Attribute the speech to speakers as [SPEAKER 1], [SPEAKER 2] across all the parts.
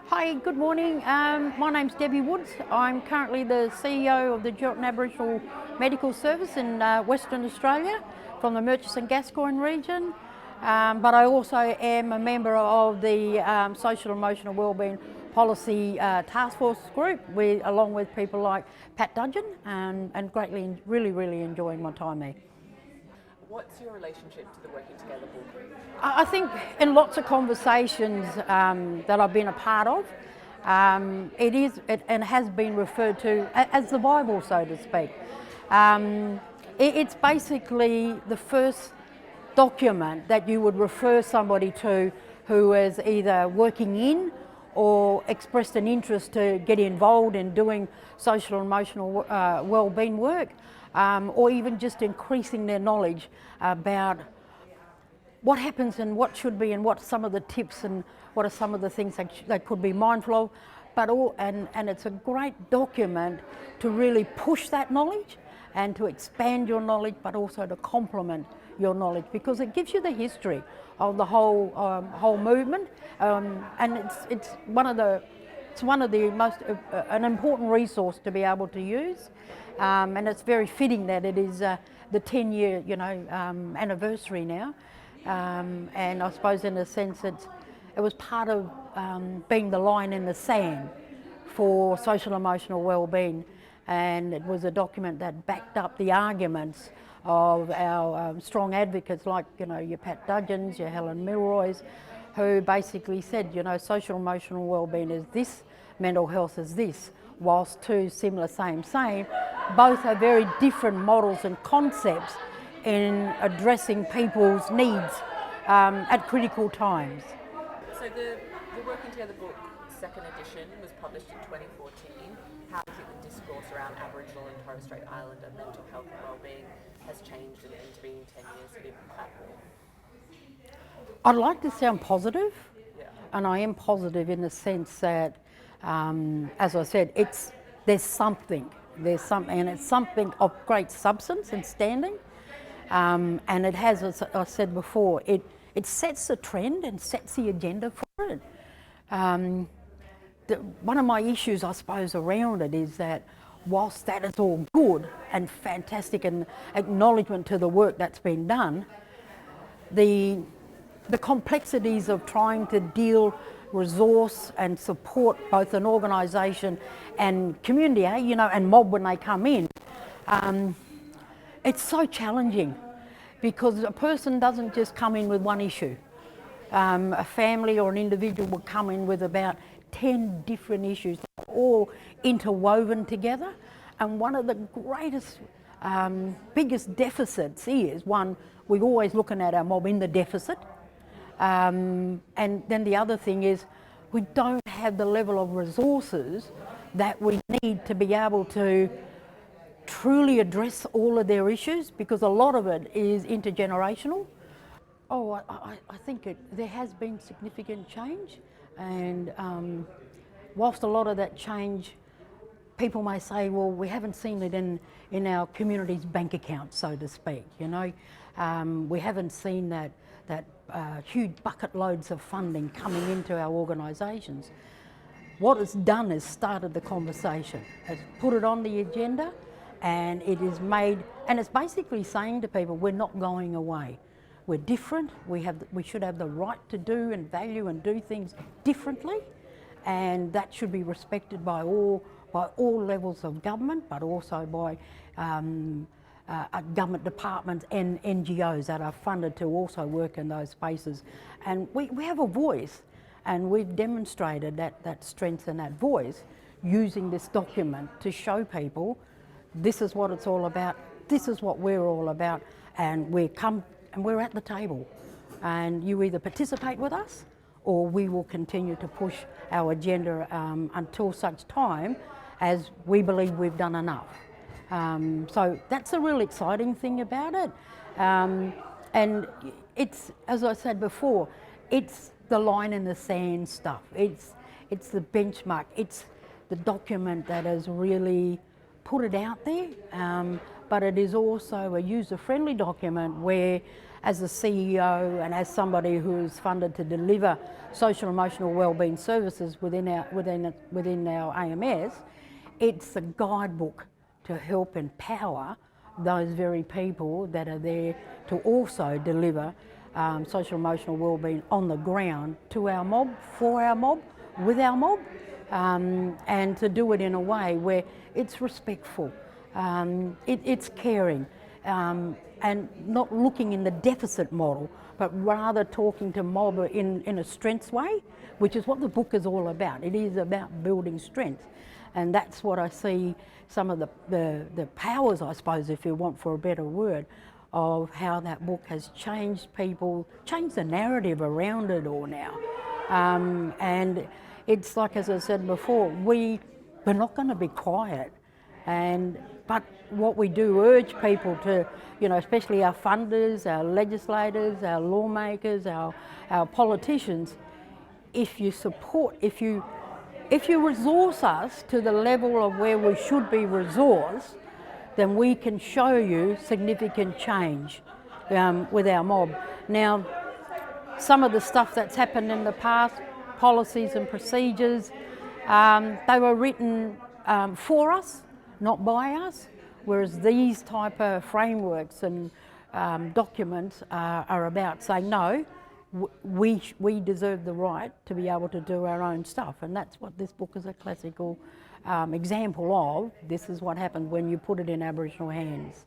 [SPEAKER 1] Hi, good morning. My name's Debbie Woods. I'm currently the CEO of the Geraldton Aboriginal Medical Service in Western Australia from the Murchison Gascoyne region. But I also am a member of the Social and Emotional Wellbeing Policy Task Force group, along with people like Pat Dudgeon, and really enjoying my time there.
[SPEAKER 2] What's your relationship to the Working Together book?
[SPEAKER 1] I think in lots of conversations that I've been a part of, it has been referred to as the Bible, so to speak. It's basically the first document that you would refer somebody to who is either working in or expressed an interest to get involved in doing social and emotional wellbeing work, or even just increasing their knowledge about what happens and what should be and what some of the tips and what are some of the things they could be mindful of. And it's a great document to really push that knowledge and to expand your knowledge, but also to complement your knowledge, because it gives you the history of the whole movement, and it's one of the most an important resource to be able to use, and it's very fitting that it is the 10-year anniversary now, and I suppose in a sense it was part of being the line in the sand for social emotional wellbeing, and it was a document that backed up the arguments of our strong advocates like your Pat Dudgeons, your Helen Milroys, who basically said social emotional wellbeing is this, mental health is this, whilst two similar same, both are very different models and concepts in addressing people's needs at critical times.
[SPEAKER 2] So the Working Together book, second edition, was published in 2014. How do you think the discourse around Aboriginal and Torres Strait Islander mental health and wellbeing has changed in the intervening 10 years of the platform?
[SPEAKER 1] I'd like to sound positive,
[SPEAKER 2] Yeah.
[SPEAKER 1] and I am positive in the sense that, as I said, there's something, and it's something of great substance and standing, and it has, as I said before, it sets the trend and sets the agenda for it. One of my issues, I suppose, around it is that whilst that is all good and fantastic and acknowledgement to the work that's been done, the complexities of trying to deal, resource and support both an organisation and community, and mob when they come in, it's so challenging because a person doesn't just come in with one issue. A family or an individual will come in with about 10 different issues, all interwoven together. And one of the greatest, biggest deficits is, one, we're always looking at our mob in the deficit. And then the other thing is we don't have the level of resources that we need to be able to truly address all of their issues, because a lot of it is intergenerational. Oh, I think there has been significant change, and whilst a lot of that change, people may say, well, we haven't seen it in our community's bank accounts, so to speak. We haven't seen that huge bucket loads of funding coming into our organisations. What it's done is started the conversation. It's put it on the agenda, and it is made, and it's basically saying to people, we're not going away. We're different. We should have the right to do and value and do things differently, and that should be respected by all levels of government, but also by government departments and NGOs that are funded to also work in those spaces. And we have a voice, and we've demonstrated that strength and that voice using this document to show people this is what it's all about, this is what we're all about, and we're at the table. And you either participate with us or we will continue to push our agenda until such time as we believe we've done enough. So that's a real exciting thing about it. And it's, as I said before, it's the line in the sand stuff. It's the benchmark. It's the document that has really put it out there. But it is also a user-friendly document where as a CEO and as somebody who is funded to deliver social emotional wellbeing services within our AMS, it's a guidebook to help empower those very people that are there to also deliver social emotional wellbeing on the ground to our mob, for our mob, with our mob, and to do it in a way where it's respectful, it's caring, and not looking in the deficit model, but rather talking to mob in a strengths way, which is what the book is all about. It is about building strength, and that's what I see some of the powers, I suppose, if you want for a better word, of how that book has changed people, changed the narrative around it all now. And it's like, as I said before, we're not going to be quiet. But what we do urge people to, especially our funders, our legislators, our lawmakers, our politicians, if you resource us to the level of where we should be resourced, then we can show you significant change with our mob. Now, some of the stuff that's happened in the past, policies and procedures, they were written for us, not by us, whereas these type of frameworks and documents are about saying, no, we deserve the right to be able to do our own stuff, and that's what this book is a classical example of. This is what happened when you put it in Aboriginal hands.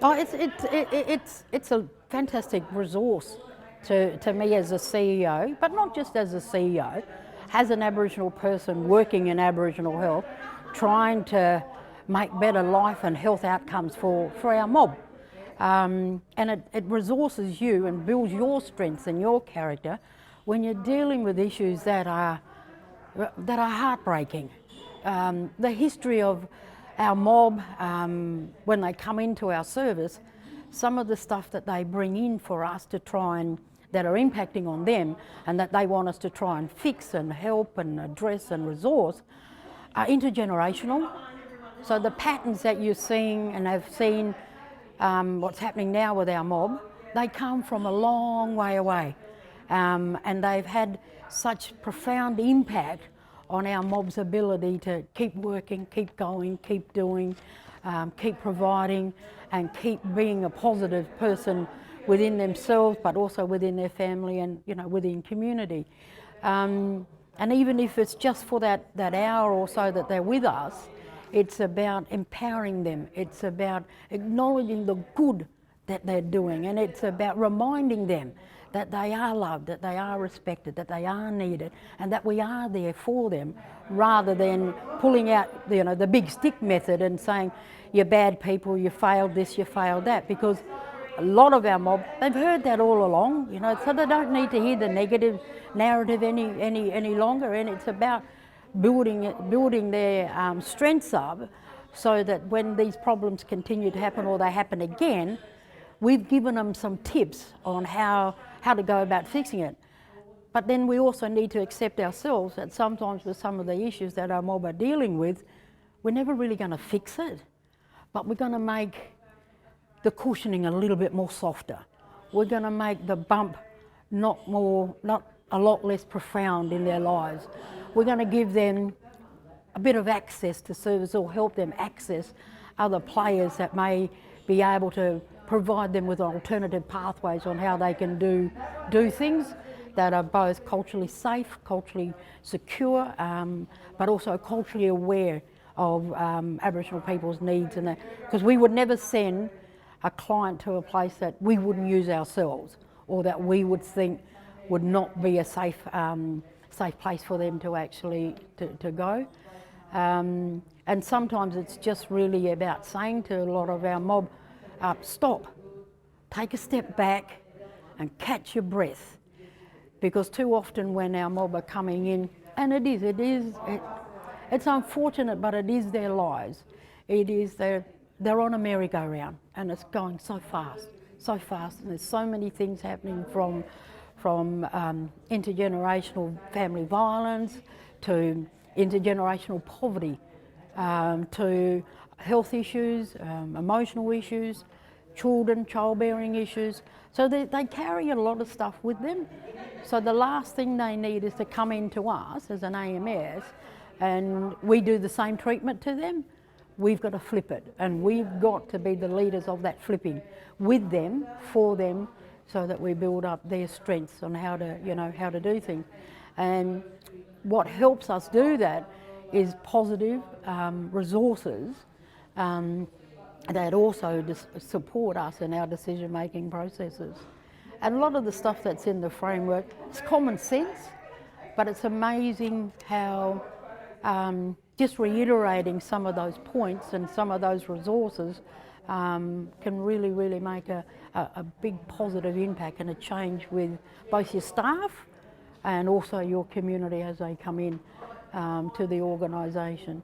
[SPEAKER 1] Oh, it's a fantastic resource to me as a CEO, but not just as a CEO, as an Aboriginal person working in Aboriginal health, trying to make better life and health outcomes for our mob. And it resources you and builds your strengths and your character when you're dealing with issues that are heartbreaking. The history of our mob, when they come into our service, some of the stuff that they bring in for us to try and, that are impacting on them and that they want us to try and fix and help and address and resource, are intergenerational. So the patterns that you're seeing and have seen, what's happening now with our mob, they come from a long way away, and they've had such profound impact on our mob's ability to keep working, keep going, keep doing, keep providing, and keep being a positive person within themselves, but also within their family and within community. And even if it's just for that hour or so that they're with us, it's about empowering them. It's about acknowledging the good that they're doing, and it's about reminding them that they are loved, that they are respected, that they are needed, and that we are there for them, rather than pulling out the big stick method and saying, you're bad people, you failed this, you failed that, because a lot of our mob, they've heard that all along, so they don't need to hear the negative narrative any longer, and it's about building their strengths up, so that when these problems continue to happen or they happen again, we've given them some tips on how to go about fixing it. But then we also need to accept ourselves that sometimes with some of the issues that our mob are dealing with, we're never really going to fix it, but we're going to make the cushioning a little bit more softer. We're going to make the bump not a lot less profound in their lives. We're going to give them a bit of access to service, or help them access other players that may be able to provide them with alternative pathways on how they can do things that are both culturally safe, culturally secure, but also culturally aware of Aboriginal people's needs. And because we would never send a client to a place that we wouldn't use ourselves, or that we would think would not be a safe place for them to actually to go. And sometimes it's just really about saying to a lot of our mob, stop, take a step back and catch your breath. Because too often when our mob are coming in, and it's unfortunate, but it is their lives. They're on a merry-go-round, and it's going so fast, and there's so many things happening from intergenerational family violence to intergenerational poverty, to health issues, emotional issues, children, childbearing issues. So they carry a lot of stuff with them. So the last thing they need is to come into us as an AMS and we do the same treatment to them. We've got to flip it, and we've got to be the leaders of that flipping with them, for them, so that we build up their strengths on how to do things. And what helps us do that is positive resources that also support us in our decision-making processes. And a lot of the stuff that's in the framework is common sense, but it's amazing how just reiterating some of those points and some of those resources can really, really make a big positive impact and a change with both your staff and also your community as they come in to the organisation.